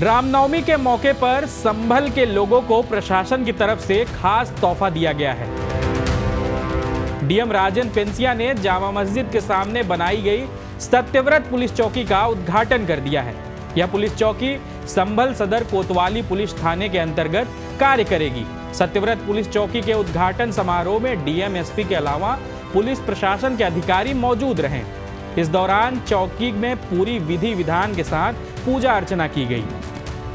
रामनवमी के मौके पर संभल के लोगों को प्रशासन की तरफ से खास तोहफा दिया गया है। डीएम राजन पेंसिया ने जामा मस्जिद के सामने बनाई गई सत्यव्रत पुलिस चौकी का उद्घाटन कर दिया है। यह पुलिस चौकी संभल सदर कोतवाली पुलिस थाने के अंतर्गत कार्य करेगी। सत्यव्रत पुलिस चौकी के उद्घाटन समारोह में डीएम, एसपी के अलावा पुलिस प्रशासन के अधिकारी मौजूद रहे। इस दौरान चौकी में पूरी विधि विधान के साथ पूजा अर्चना की गई।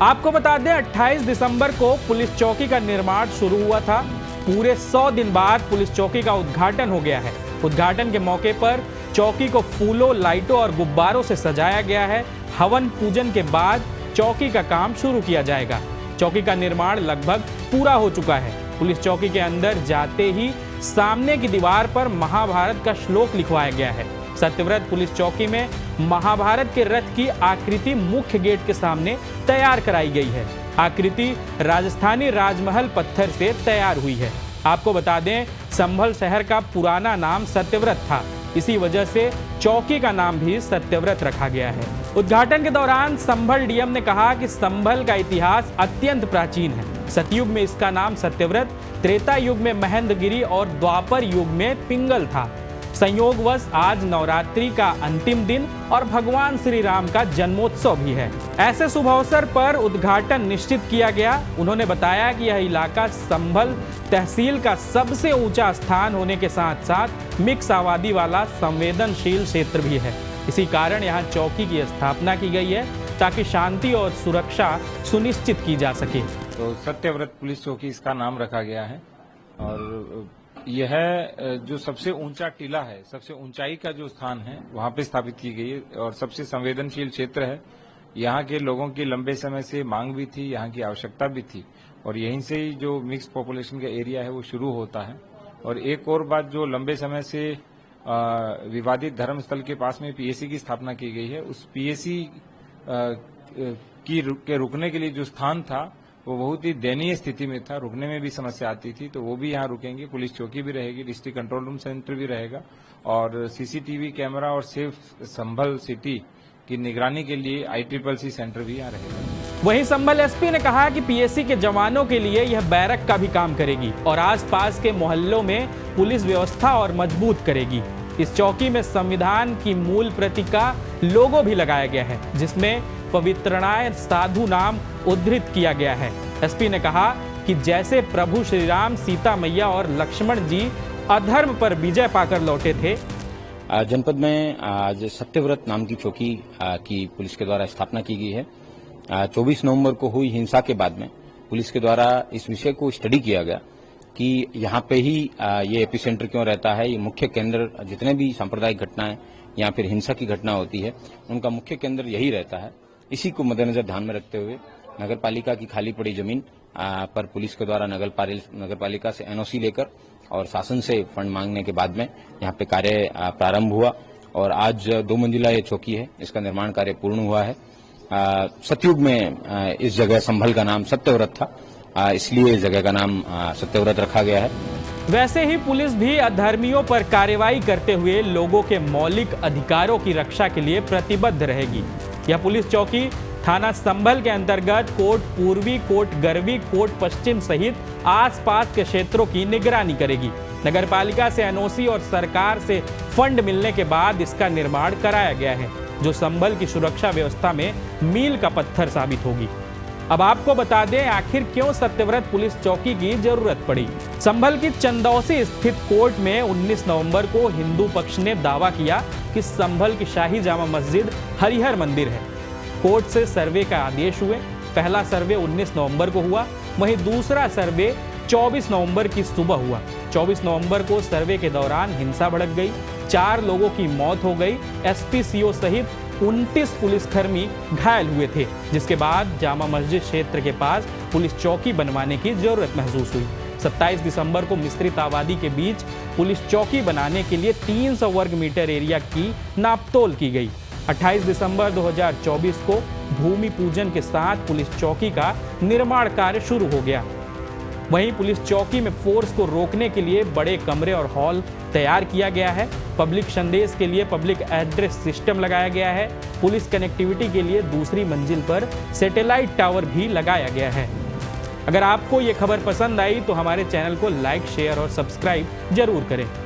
आपको बता दें, 28 दिसंबर को पुलिस चौकी का निर्माण शुरू हुआ था। पूरे 100 दिन बाद पुलिस चौकी का उद्घाटन हो गया है। उद्घाटन के मौके पर चौकी को फूलों, लाइटों और गुब्बारों से सजाया गया है। हवन पूजन के बाद चौकी का काम शुरू किया जाएगा। चौकी का निर्माण लगभग पूरा हो चुका है। पुलिस चौकी के अंदर जाते ही सामने की दीवार पर महाभारत का श्लोक लिखवाया गया है। सत्यव्रत पुलिस चौकी में महाभारत के रथ की आकृति मुख्य गेट के सामने तैयार कराई गई है। आकृति राजस्थानी राजमहल पत्थर से तैयार हुई है। आपको बता दें, संभल शहर का पुराना नाम सत्यव्रत था। इसी वजह से चौकी का नाम भी सत्यव्रत रखा गया है। उद्घाटन के दौरान संभल डीएम ने कहा कि संभल का इतिहास अत्यंत प्राचीन है। सतयुग में इसका नाम सत्यव्रत, त्रेता युग में महेंद्रगिरी और द्वापर युग में पिंगल था। संयोगवश आज नवरात्रि का अंतिम दिन और भगवान श्री राम का जन्मोत्सव भी है। ऐसे शुभ अवसर पर उद्घाटन निश्चित किया गया। उन्होंने बताया कि यह इलाका संभल तहसील का सबसे ऊंचा स्थान होने के साथ साथ मिक्स आबादी वाला संवेदनशील क्षेत्र भी है। इसी कारण यहाँ चौकी की स्थापना की गई है ताकि शांति और सुरक्षा सुनिश्चित की जा सके। तो सत्यव्रत पुलिस चौकी इसका नाम रखा गया है और यह जो सबसे ऊंचा टीला है, सबसे ऊंचाई का जो स्थान है, वहां पे स्थापित की गई है और सबसे संवेदनशील क्षेत्र है। यहाँ के लोगों की लंबे समय से मांग भी थी, यहाँ की आवश्यकता भी थी और यहीं से ही जो मिक्स पॉपुलेशन का एरिया है वो शुरू होता है। और एक और बात, जो लंबे समय से विवादित धर्मस्थल के पास में पीएसी की स्थापना की गई है, उस पीएसी के रुकने के लिए जो स्थान था वो बहुत ही दयनीय स्थिति में था। रुकने में भी समस्या आती थी, तो वो भी यहाँ रुकेंगे। पुलिस चौकी भी रहेगी, डिस्ट्रिक्ट कंट्रोल रूम सेंटर भी रहेगा और सीसीटीवी कैमरा और सेफ संभल सिटी की निगरानी के लिए ICCC सेंटर भी यहाँ रहेगा। वहीं संभल एसपी ने कहा कि पीएसी के जवानों के लिए यह बैरक का भी काम करेगी और आसपास के मोहल्लों में पुलिस व्यवस्था और मजबूत करेगी। इस चौकी में संविधान की मूल प्रति का लोगो भी लगाया गया है, जिसमें पवित्रनाय साधु नाम उद्धृत किया गया है। एसपी ने कहा कि जैसे प्रभु श्री राम, सीता मैया और लक्ष्मण जी अधर्म पर विजय पाकर लौटे थे। जनपद में आज सत्यव्रत नाम की चौकी की पुलिस के द्वारा स्थापना की गई है। 24 नवंबर को हुई हिंसा के बाद में पुलिस के द्वारा इस विषय को स्टडी किया गया कि यहाँ पे ही ये एपिसेंटर क्यों रहता है। ये मुख्य केंद्र, जितने भी सांप्रदायिक घटनाएं या फिर हिंसा की घटना होती है, उनका मुख्य केंद्र यही रहता है। इसी को मद्देनजर ध्यान में रखते हुए नगर पालिका की खाली पड़ी जमीन पर पुलिस के द्वारा नगर पालिका से एनओसी लेकर और शासन से फंड मांगने के बाद में यहाँ पे कार्य प्रारंभ हुआ और आज 2 मंजिला ये चौकी है, इसका निर्माण कार्य पूर्ण हुआ है। सतयुग में इस जगह संभल का नाम सत्यव्रत था, इसलिए इस जगह का नाम सत्यव्रत रखा गया है। वैसे ही पुलिस भी अधर्मियों पर कार्रवाई करते हुए लोगों के मौलिक अधिकारों की रक्षा के लिए प्रतिबद्ध रहेगी। यह पुलिस चौकी थाना संभल के अंतर्गत कोट पूर्वी, कोट गरवी, कोट पश्चिम सहित आसपास के क्षेत्रों की निगरानी करेगी। नगरपालिका से एनओसी और सरकार से फंड मिलने के बाद इसका निर्माण कराया गया है, जो संभल की सुरक्षा व्यवस्था में मील का पत्थर साबित होगी। अब आपको बता दें, आखिर क्यों सत्यव्रत पुलिस चौकी की जरूरत पड़ी। संभल की चंदौसी स्थित कोर्ट में 19 नवंबर को हिंदू पक्ष ने दावा किया कि संभल की शाही जामा मस्जिद हरिहर मंदिर है। कोर्ट से सर्वे का आदेश हुए। पहला सर्वे 19 नवंबर को हुआ, वहीं दूसरा सर्वे 24 नवंबर की सुबह हुआ। 24 नवंबर को सर्वे के दौरान हिंसा भड़क गई, 4 लोगों की मौत हो गई। एसपीसीओ सहित 29 पुलिसकर्मी घायल हुए थे, जिसके बाद जामा मस्जिद क्षेत्र के पास पुलिस चौकी बनवाने की जरूरत महसूस हुई। 27 दिसंबर को मिश्रित आबादी के बीच पुलिस चौकी बनाने के लिए 300 वर्ग मीटर एरिया की नापतोल की गई। 28 दिसंबर 2024 को भूमि पूजन के साथ पुलिस चौकी का निर्माण कार्य शुरू हो गया। वहीं पुलिस चौकी में फोर्स को रोकने के लिए बड़े कमरे और हॉल तैयार किया गया है। पब्लिक संदेश के लिए पब्लिक एड्रेस सिस्टम लगाया गया है। पुलिस कनेक्टिविटी के लिए दूसरी मंजिल पर सैटेलाइट टावर भी लगाया गया है। अगर आपको ये खबर पसंद आई तो हमारे चैनल को लाइक, शेयर और सब्सक्राइब जरूर करें।